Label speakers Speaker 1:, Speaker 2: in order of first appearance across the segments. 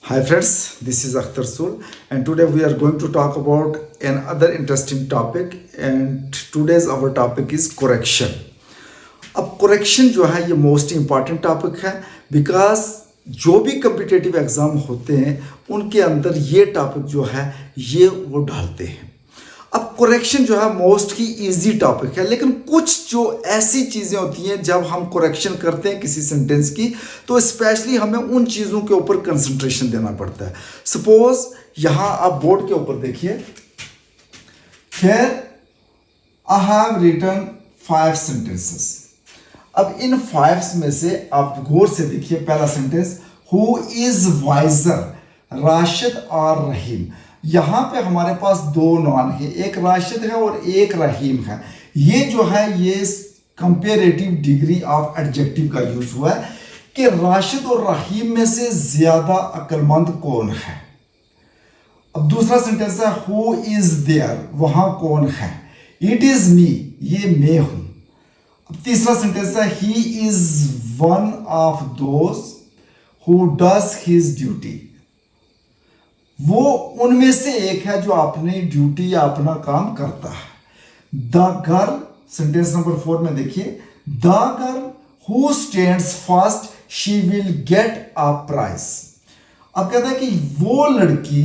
Speaker 1: Hi friends, this is Akhtar Sool and today we are going to talk about another interesting topic and today's our topic is correction. अब correction जो है ये most important topic है because जो भी competitive exam होते हैं उनके अंदर ये टॉपिक जो है ये वो डालते हैं। अब करेक्शन जो है मोस्ट ही इजी टॉपिक है, लेकिन कुछ जो ऐसी चीज़ें होती हैं जब हम करेक्शन करते हैं किसी सेंटेंस की तो स्पेशली हमें उन चीज़ों के ऊपर कंसंट्रेशन देना पड़ता है। सपोज यहाँ आप बोर्ड के ऊपर देखिए, here I have written 5 sentences. अब इन 5 में से आप गौर से देखिए, पहला sentence who is wiser, Rashid और रहीम। यहां पे हमारे पास 2 नॉन है, एक राशिद है और एक रहीम है। ये जो है ये कंपेरेटिव डिग्री ऑफ एडजेक्टिव का यूज हुआ है कि राशिद और रहीम में से ज्यादा अक्लमंद कौन है। अब दूसरा सेंटेंस है हु इज देयर, वहां कौन है। इट इज मी, ये मैं हूं। अब तीसरा सेंटेंस है he is one of those who does his duty, वो उनमें से एक है जो अपनी ड्यूटी या अपना काम करता है। द गर्ल, सेंटेंस नंबर 4 में देखिए, the girl who stands first she will get a prize. अब कहता है कि वो लड़की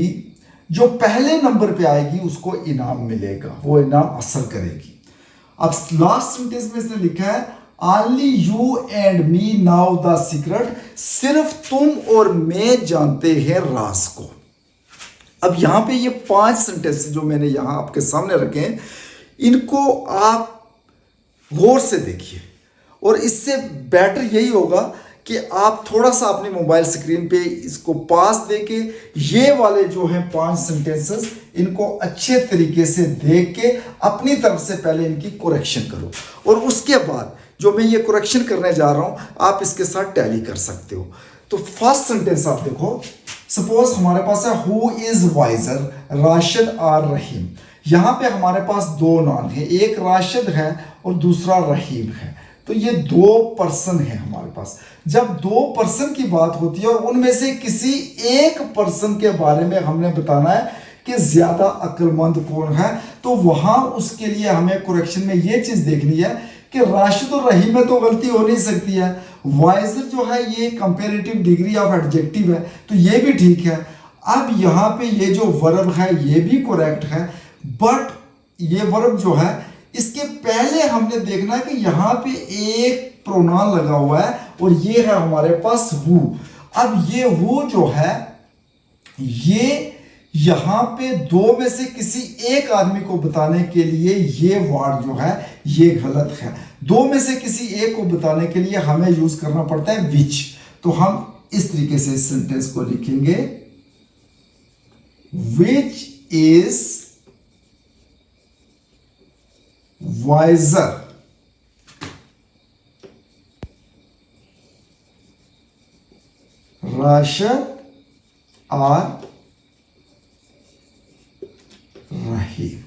Speaker 1: जो पहले नंबर पे आएगी उसको इनाम मिलेगा, वो इनाम हासिल करेगी। अब लास्ट सेंटेंस में इसने लिखा है only you and me now the secret, सिर्फ तुम और मैं जानते हैं राज को। अब यहां पे ये 5 सेंटेंस जो मैंने यहां आपके सामने रखे हैं, इनको आप गौर से देखिए और इससे बेटर यही होगा कि आप थोड़ा सा अपने मोबाइल स्क्रीन पे इसको पास देके ये वाले जो हैं 5 सेंटेंसेस इनको अच्छे तरीके से देख के अपनी तरफ से पहले इनकी करेक्शन करो और उसके बाद जो मैं ये करेक्शन करने जा रहा हूं आप इसके साथ टैली कर सकते हो। तो फर्स्ट सेंटेंस आप देखो, सपोज हमारे पास है हु इज वाइजर, राशिद और रहीम। यहां पे हमारे पास 2 नॉन है, एक राशिद है और दूसरा रहीम है। तो ये 2 पर्सन है हमारे पास। जब 2 पर्सन की बात होती है और उनमें से किसी एक पर्सन के बारे में हमने बताना है कि ज्यादा अक्लमंद कौन है, तो वहां उसके लिए हमें करेक्शन में ये चीज देखनी है कि राशिद और रहीम में तो गलती हो नहीं सकती है। वाइजर जो है ये कंपेरेटिव डिग्री ऑफ एडजेक्टिव है तो ये भी ठीक है। अब यहाँ पे ये जो वर्ब है ये भी करेक्ट है, बट ये वर्ब जो है इसके पहले हमने देखना है कि यहाँ पे एक प्रोनाउन लगा हुआ है और ये है हमारे पास हु। अब ये हु जो है ये यहां पे 2 में से किसी एक आदमी को बताने के लिए ये वर्ड जो है ये गलत है। 2 में से किसी एक को बताने के लिए हमें यूज करना पड़ता है विच। तो हम इस तरीके से इस सेंटेंस को लिखेंगे, विच इज वाइजर, राशिद और रहीम।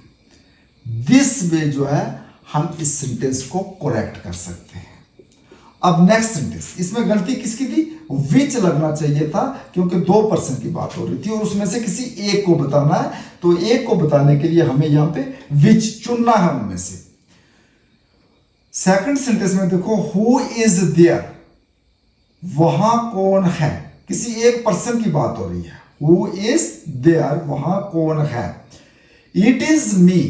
Speaker 1: दिस वे जो है हम इस सेंटेंस को करेक्ट कर सकते हैं। अब नेक्स्ट सेंटेंस, इसमें गलती किसकी थी, विच लगना चाहिए था क्योंकि 2 पर्सन की बात हो रही थी और उसमें से किसी एक को बताना है, तो एक को बताने के लिए हमें यहां पे विच चुनना है उनमें से। सेकंड सेंटेंस में देखो हु इज देयर, वहां कौन है, किसी एक पर्सन की बात हो रही है। हु इज देयर, वहां कौन है। इट इज मी,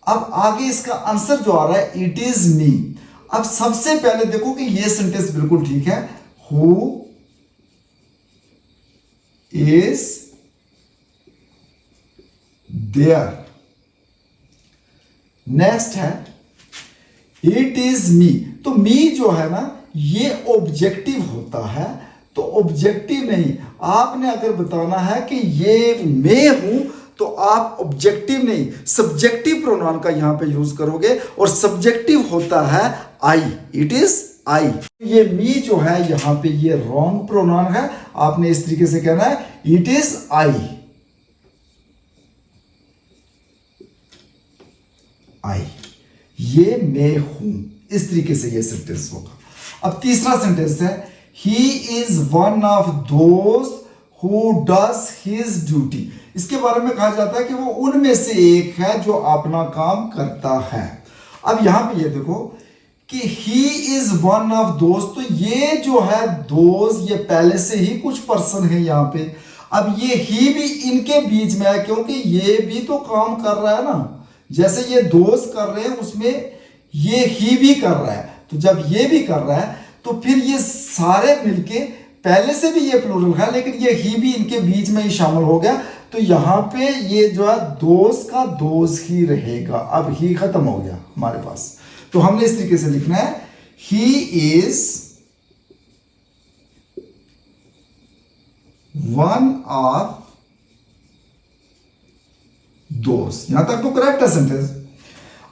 Speaker 1: अब आगे इसका आंसर जो आ रहा है इट इज मी। अब सबसे पहले देखो कि ये सेंटेंस बिल्कुल ठीक है, हु इज देयर। नेक्स्ट है इट इज मी, तो मी जो है ना ये ऑब्जेक्टिव होता है, तो ऑब्जेक्टिव नहीं, आपने अगर बताना है कि ये मैं हूं तो आप ऑब्जेक्टिव नहीं सब्जेक्टिव प्रोनाउन का यहां पे यूज करोगे और सब्जेक्टिव होता है आई, इट इज आई। ये मी जो है यहां पे ये रॉन्ग प्रोनाउन है, आपने इस तरीके से कहना है इट इज आई, आई, ये मैं हूं। इस तरीके से ये सेंटेंस होगा। अब तीसरा सेंटेंस है he is one of those who does his duty। इसके बारे में कहा जाता है कि वो उनमें से एक है जो अपना काम करता है। अब यहां पे ये देखो कि he is one of those, तो ये जो है those, ये पहले से ही कुछ पर्सन है यहां पे। अब ये ही भी इनके बीच में है क्योंकि ये भी तो काम कर रहा है ना, जैसे ये those कर रहे हैं उसमें ये ही भी कर रहा है, तो जब ये भी कर रहा है तो फिर ये सारे मिलके, पहले से भी ये प्लूरल है लेकिन ये ही भी इनके बीच में ही शामिल हो गया, तो यहां पे ये जो है दोस्त का दोस्त ही रहेगा। अब ही खत्म हो गया हमारे पास, तो हमने इस तरीके से लिखना है ही इज वन ऑफ दोस्त। यहां तक तो करेक्ट है सेंटेंस।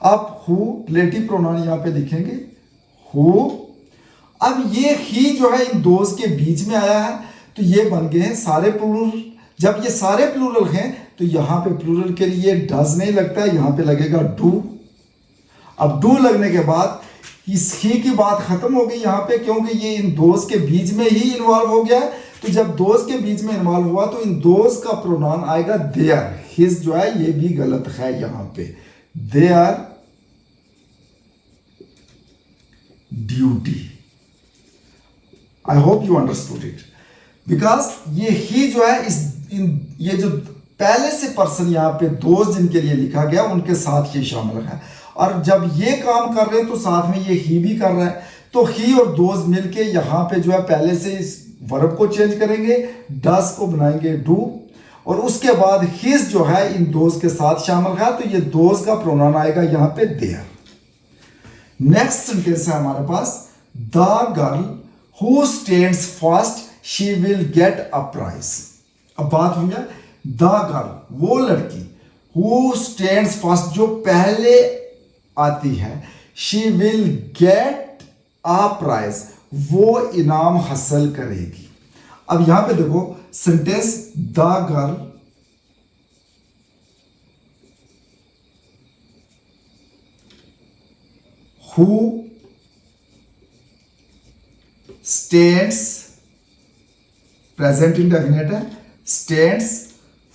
Speaker 1: आप हु रिलेटिव प्रोनाउन यहां पे लिखेंगे हु। अब ये ही जो है इन दोस्त के बीच में आया है तो ये बन गए हैं सारे प्लूरल। जब ये सारे प्लूरल हैं तो यहां पे प्लूरल के लिए डज नहीं लगता है, यहां पे लगेगा डू। अब डू लगने के बाद इस ही की बात खत्म हो गई यहां पे, क्योंकि ये इन दोस्त के बीच में ही इन्वॉल्व हो गया है। तो जब दोस्त के बीच में इन्वॉल्व हुआ तो इन दोस्त का प्रोनाउन आएगा देयर। हिज जो है ये भी गलत है यहां पे, there duty. I hope you understood it, because ये ही जो है ये जो पहले से पर्सन यहां पे दोस्त जिनके लिए लिखा गया उनके साथ ये शामिल है, और जब ये काम कर रहे हैं तो साथ में ये ही भी कर रहा है, तो ही और दोस्त मिलके यहां पे जो है पहले से इस वर्ब को चेंज करेंगे, डस को बनाएंगे डू, और उसके बाद हिज जो है इन दोस्त के साथ शामिल है, तो ये दोस्त का प्रोनाउन आएगा यहां पे देयर। नेक्स्ट सेंटेंस है हमारे पास, the girl who stands first she will get a prize. अब बात हुई है द गर्ल, वो लड़की, हु स्टैंड्स फर्स्ट, जो पहले आती है, she will get a prize, वो इनाम हासिल करेगी। अब यहां पे देखो sentence, the girl who stands, present indefinite है, स्टैंड्स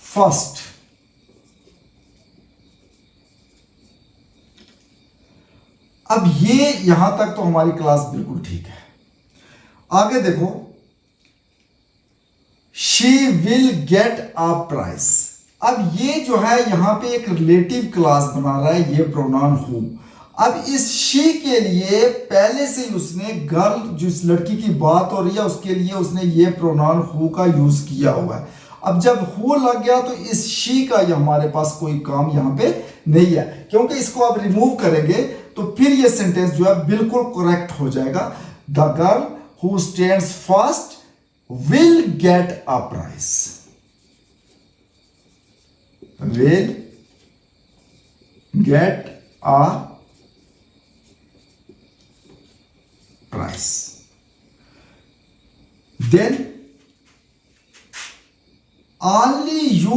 Speaker 1: फर्स्ट। अब ये यहां तक तो हमारी क्लास बिल्कुल ठीक है। आगे देखो, she will get a prize. अब ये जो है यहां पे एक रिलेटिव क्लास बना रहा है ये प्रोनाउन हु। अब इस शी के लिए पहले से ही उसने गर्ल, जिस लड़की की बात हो रही है उसके लिए उसने ये प्रोनाउन हु का यूज किया हुआ है। अब जब हु लग गया तो इस शी का हमारे पास कोई काम यहां पे नहीं है, क्योंकि इसको आप रिमूव करेंगे तो फिर ये सेंटेंस जो है बिल्कुल करेक्ट हो जाएगा। The girl who stands first will get a prize, will get a prize. Then only you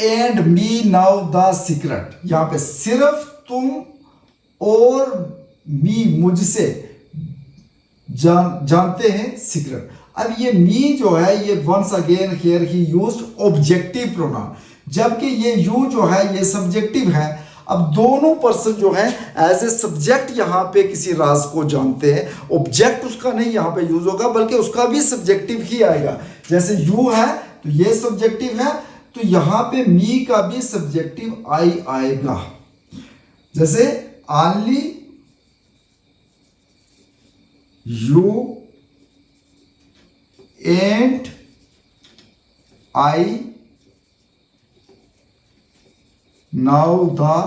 Speaker 1: and me know the secret। यहां पे सिर्फ तुम और मी, मुझसे जानते हैं सीक्रेट। अब ये मी जो है ये once again here he used objective pronoun, जबकि ये यू जो है ये सब्जेक्टिव है। अब दोनों पर्सन जो है एज ए सब्जेक्ट यहां पे किसी राज को जानते हैं, ऑब्जेक्ट उसका नहीं यहां पे यूज होगा बल्कि उसका भी सब्जेक्टिव ही आएगा। जैसे यू है तो ये सब्जेक्टिव है, तो यहां पे मी का भी सब्जेक्टिव आई आएगा। जैसे only you and I know the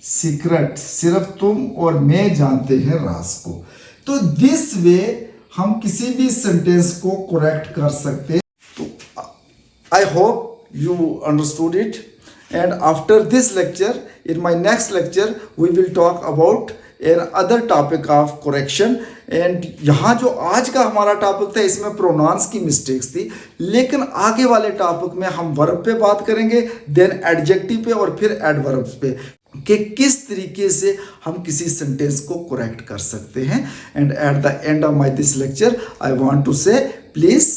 Speaker 1: secret। सिर्फ तुम और मैं जानते हैं राज को। तो दिस वे हम किसी भी सेंटेंस को करेक्ट कर सकते हैं। तो I hope you understood it. And after this lecture, in my next lecture, we will talk about another topic of correction। And यहाँ जो आज का हमारा टॉपिक था इसमें प्रोनाउंस की मिस्टेक्स थी, लेकिन आगे वाले टॉपिक में हम वर्ब पे बात करेंगे, देन एडजेक्टिव पे और फिर एडवर्ब्स पे। कि किस तरीके से हम किसी सेंटेंस को करेक्ट कर सकते हैं। And at the end of my this lecture I want to say please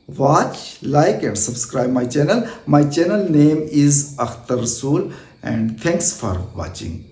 Speaker 1: watch, like and subscribe my channel. My channel name is Akhtar Rasool, and thanks for watching.